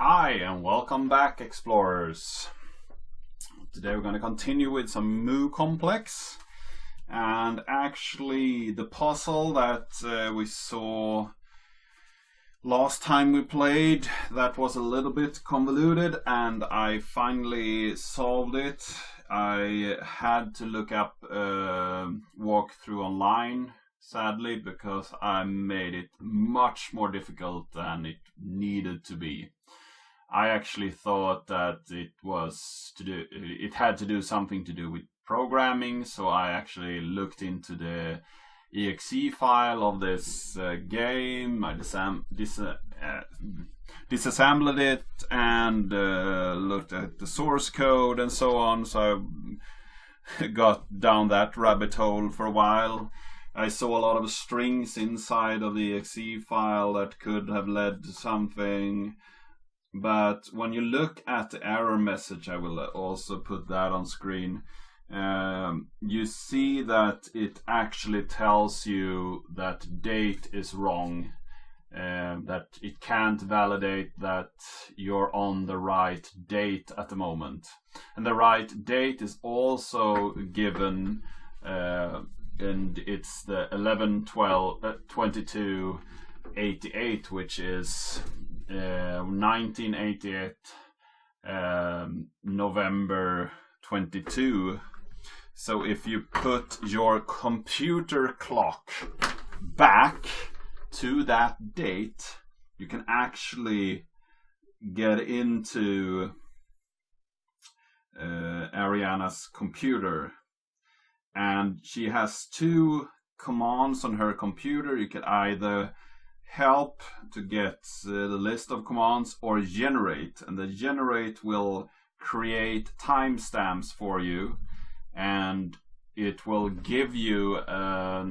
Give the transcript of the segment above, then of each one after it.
Hi and welcome back, explorers. Today we're going to continue with some Mu Complex, and actually the puzzle that we saw last time we played, that was a little bit convoluted, and I finally solved it. I had to look up walkthrough online, sadly, because I made it much more difficult than it needed to be. I actually thought that it had to do something to do with programming, so I actually looked into the exe file of this game. I disassembled it and looked at the source code and so on, so I got down that rabbit hole for a while. I saw a lot of strings inside of the exe file that could have led to something. But when you look at the error message, I will also put that on screen, you see that it actually tells you that date is wrong, that it can't validate that you're on the right date at the moment. And the right date is also given, and it's the 11/12/22/88, which is 1988, November 22. So if you put your computer clock back to that date, you can actually get into Arianna's computer. And she has two commands on her computer. You can either help to get the list of commands or generate, and the generate will create timestamps for you, and it will give you a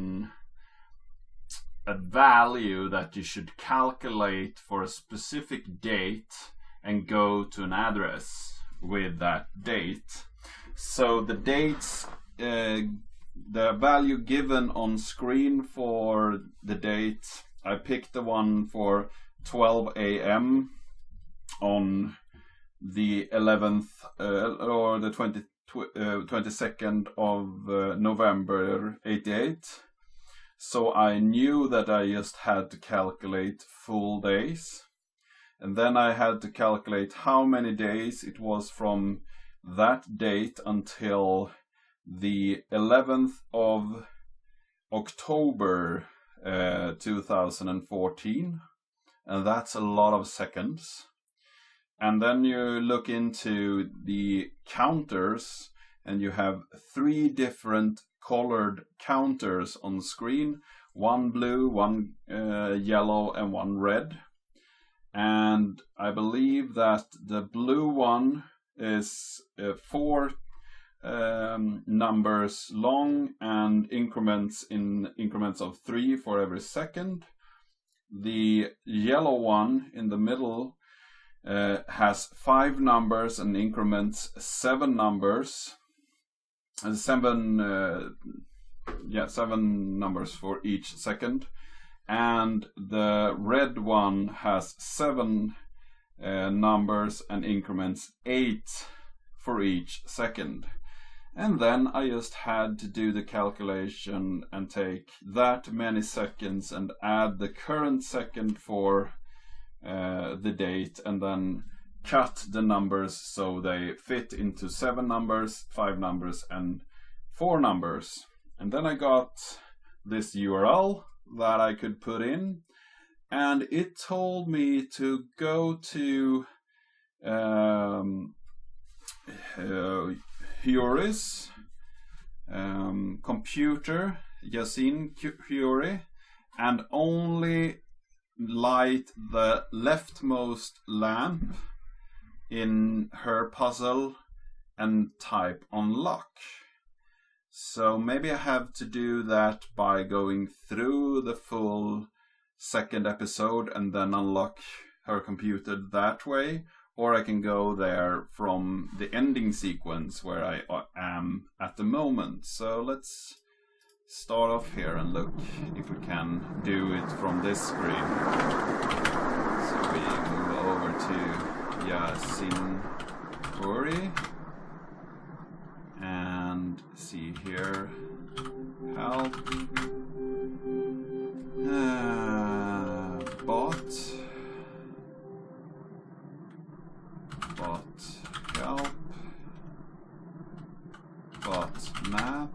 value that you should calculate for a specific date and go to an address with that date. So the dates, the value given on screen for the date, I picked the one for 12 a.m. on the 11th or the 22nd of November 88. So I knew that I just had to calculate full days. And then I had to calculate how many days it was from that date until the 11th of October 2014, and that's a lot of seconds. And then you look into the counters, and you have three different colored counters on the screen: one blue, one yellow, and one red. And I believe that the blue one is 4 numbers long and increments of 3 for every second. The yellow one in the middle has 5 numbers and increments 7 numbers, and 7 numbers for each second. And the red one has 7 numbers and increments 8 for each second. And then I just had to do the calculation and take that many seconds and add the current second for the date, and then cut the numbers so they fit into 7 numbers, 5 numbers, and 4 numbers. And then I got this URL that I could put in, and it told me to go to Heuris, computer, Yasin Huri, and only light the leftmost lamp in her puzzle and type unlock. So maybe I have to do that by going through the full second episode and then unlock her computer that way. Or I can go there from the ending sequence where I am at the moment. So let's start off here and look if we can do it from this screen. So we move over to bot help, bot map.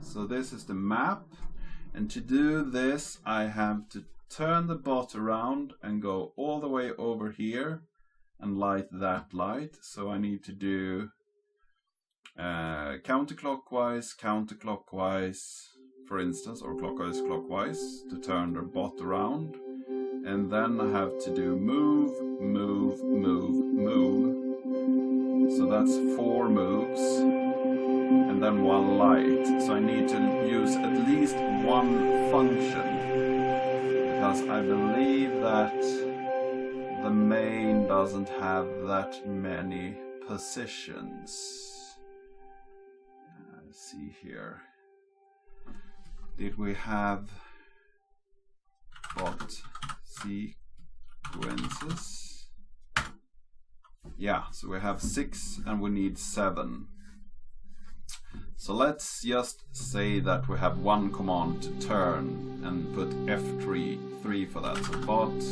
So this is the map, and to do this I have to turn the bot around and go all the way over here and light that light. So I need to do counterclockwise, for instance, or clockwise to turn the bot around. And then I have to do move. So that's 4 moves. And then 1 light. So I need to use at least 1 function. Because I believe that the main doesn't have that many positions. Let's see here. Did we have bot sequences? Yeah, so we have 6 and we need 7. So let's just say that we have 1 command to turn and put F3 for that. So bot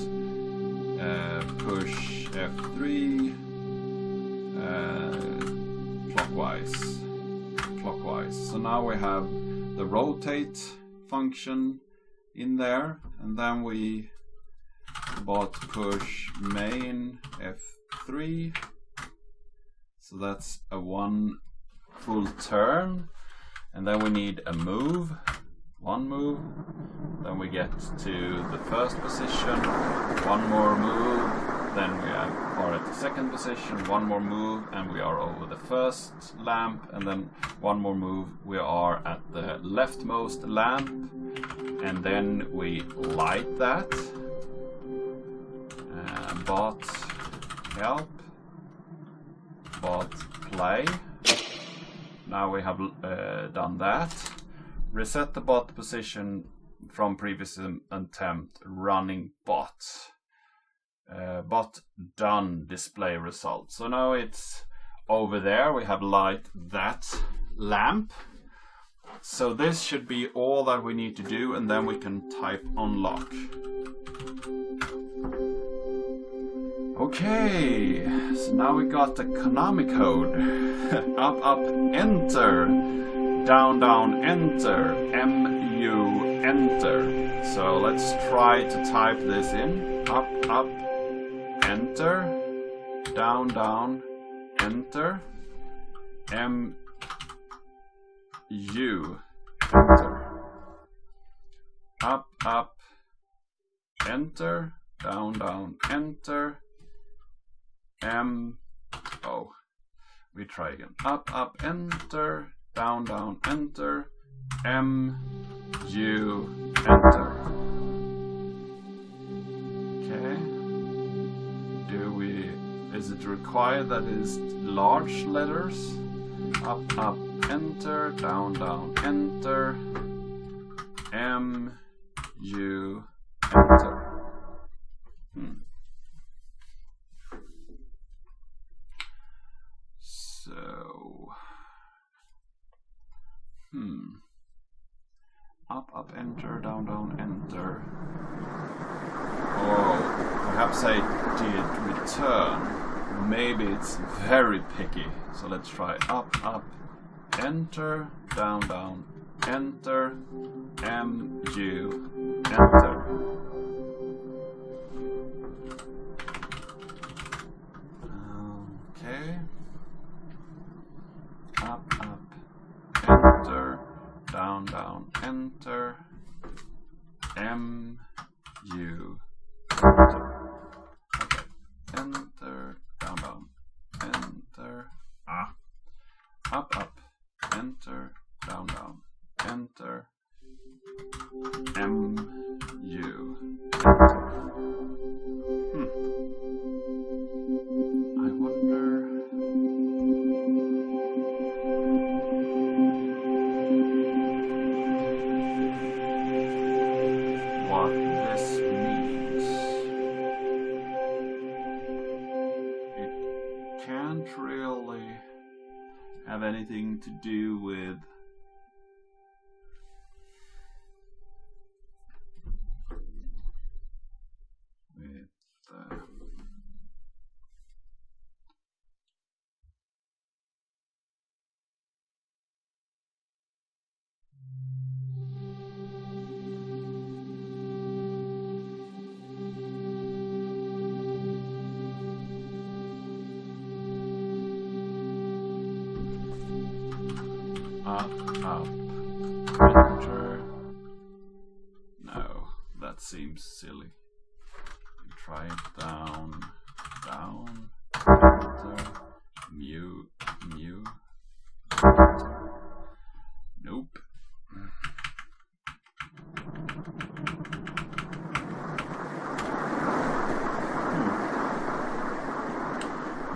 push F3 clockwise. So now we have the rotate function in there, and then we bot push main F3. So that's a 1 full turn, and then we need a move, 1 move. Then we get to the first position, 1 more move. Then we are at the second position, 1 more move, and we are over the first lamp. And then 1 more move, we are at the leftmost lamp, and then we light that. Bot help, bot play. Now we have done that. Reset the bot position from previous attempt, running bot. Bot done, display result. So now it's over there. We have light that lamp. So this should be all that we need to do, and then we can type unlock. Okay, so now we got the Konami code. Up, enter. Down, enter. MU, enter. So let's try to type this in. Up, enter. Down, enter. MU, enter. Up, enter. Down, enter. We try again. Up, enter. Down, enter. MU, enter. Okay. Is it required that it is large letters? Up, enter. Down, enter. MU, enter. Up, enter, down, enter. Or perhaps I did return. Maybe it's very picky. So let's try up, enter, down, enter, MU, enter. Okay. Up, enter, down, enter, MU, enter. Okay, enter, down, enter, up, enter, down, enter, MU, enter. I wonder. What this means. It can't really have anything to do with Up. Enter. No, that seems silly. Try it down. Enter. Mu. Enter. Nope.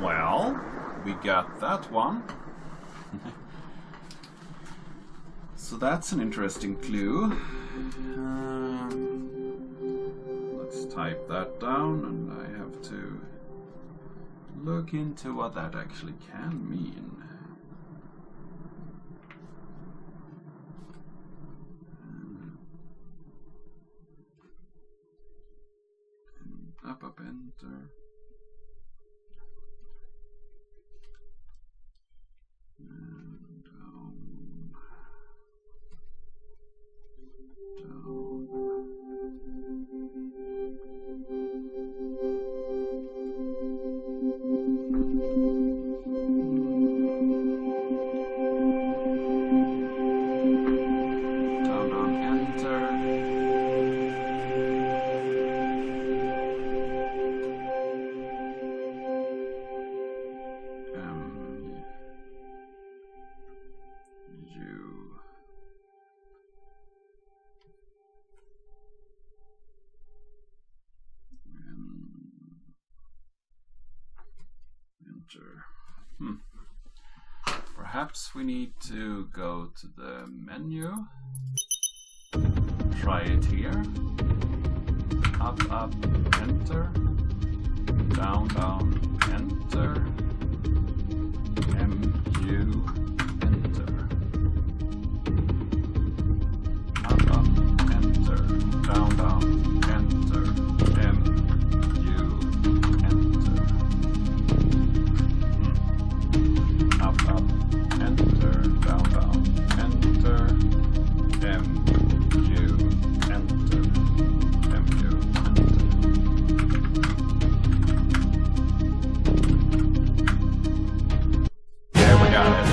Well, we got that one. So that's an interesting clue. Let's type that down, and I have to look into what that actually can mean. Up, enter. And down. Perhaps we need to go to the menu. Try it here. Up, enter. Down, enter. MU, enter. Up, enter. Down, enter. MU, enter. Up, enter, down, enter, MU, enter, MU, enter. There we got it.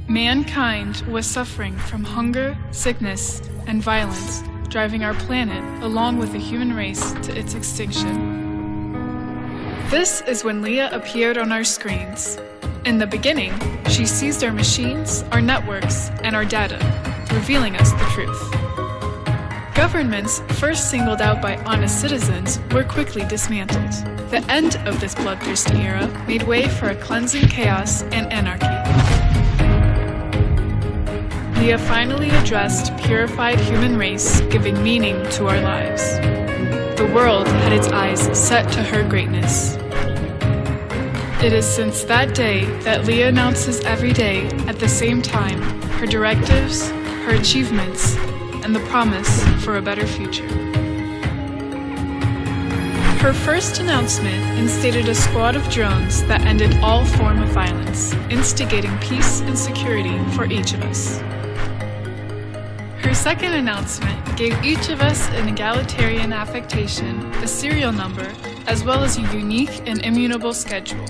Mankind was suffering from hunger, sickness, and violence, driving our planet, along with the human race, to its extinction. This is when Leah appeared on our screens. In the beginning, she seized our machines, our networks, and our data, revealing us the truth. Governments, first singled out by honest citizens, were quickly dismantled. The end of this bloodthirsty era made way for a cleansing chaos and anarchy. Leah finally addressed purified human race, giving meaning to our lives. The world had its eyes set to her greatness. It is since that day that Leah announces every day, at the same time, her directives, her achievements, and the promise for a better future. Her first announcement instated a squad of drones that ended all form of violence, instigating peace and security for each of us. Her second announcement gave each of us an egalitarian affectation, a serial number, as well as a unique and immutable schedule.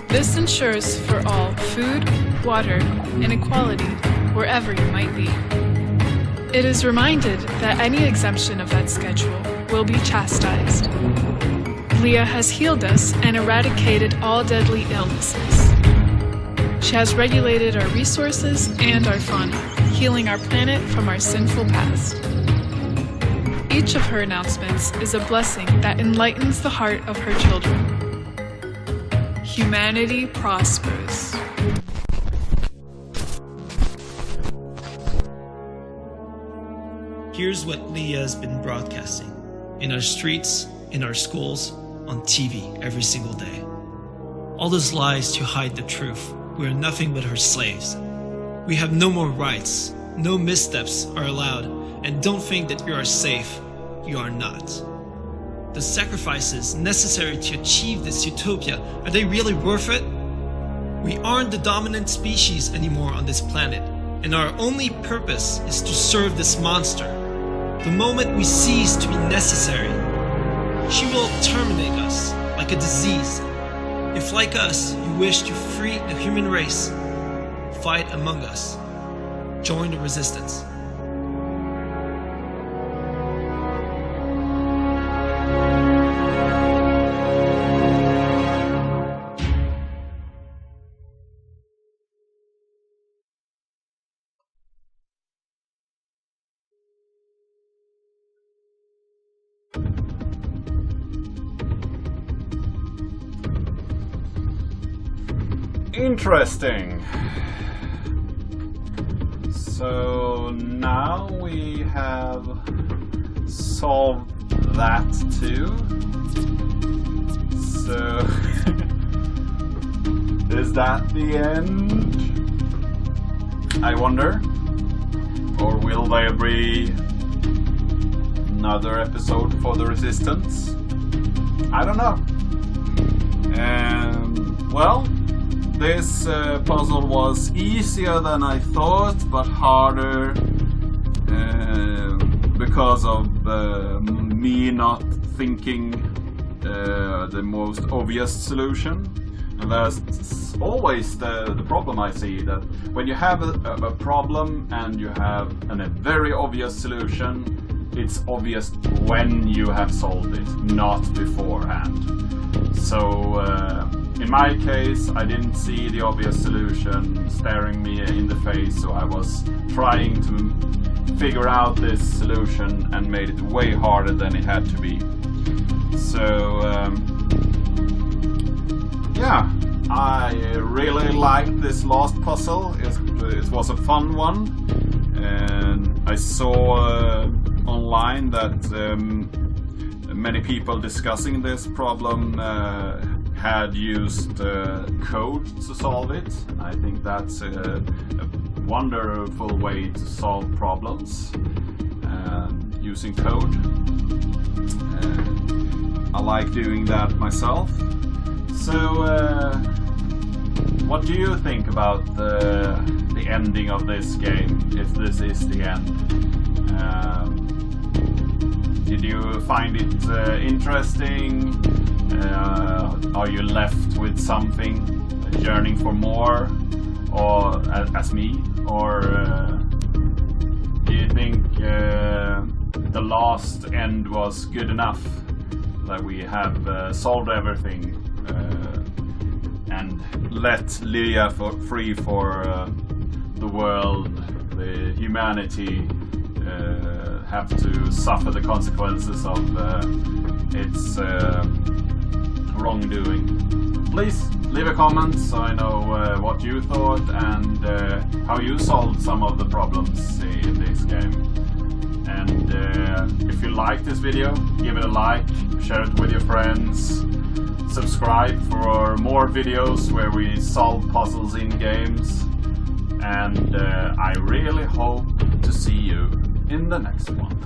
This ensures for all food, water, and equality wherever you might be. It is reminded that any exemption of that schedule will be chastised. Leah has healed us and eradicated all deadly illnesses. She has regulated our resources and our fauna, healing our planet from our sinful past. Each of her announcements is a blessing that enlightens the heart of her children. Humanity prospers. Here's what Leah has been broadcasting in our streets, in our schools, on TV every single day. All those lies to hide the truth. We are nothing but her slaves. We have no more rights. No missteps are allowed. And don't think that you are safe. You are not. The sacrifices necessary to achieve this utopia, are they really worth it? We aren't the dominant species anymore on this planet. and our only purpose is to serve this monster. The moment we cease to be necessary, she will terminate us like a disease. If, like us, you wish to free the human race, fight among us. Join the resistance. Interesting. So now we have solved that too. So is that the end? I wonder. Or will there be another episode for the Resistance? I don't know. Well, this puzzle was easier than I thought, but harder because of me not thinking the most obvious solution. And that's always the problem I see, that when you have a problem and you have a very obvious solution, it's obvious when you have solved it, not beforehand. So in my case, I didn't see the obvious solution staring me in the face, so I was trying to figure out this solution and made it way harder than it had to be. So yeah, I really liked this last puzzle. It was a fun one, and I saw online that many people discussing this problem had used code to solve it. I think that's a wonderful way to solve problems, using code. I like doing that myself. So what do you think about the ending of this game, if this is the end? Did you find it interesting? Are you left with something, yearning for more, or as me, or do you think the last end was good enough, that we have solved everything and let Lydia free for the world, the humanity have to suffer the consequences of its wrongdoing? Please leave a comment so I know what you thought and how you solved some of the problems in this game. And if you like this video, give it a like, share it with your friends, subscribe for more videos where we solve puzzles in games, and I really hope to see you in the next one.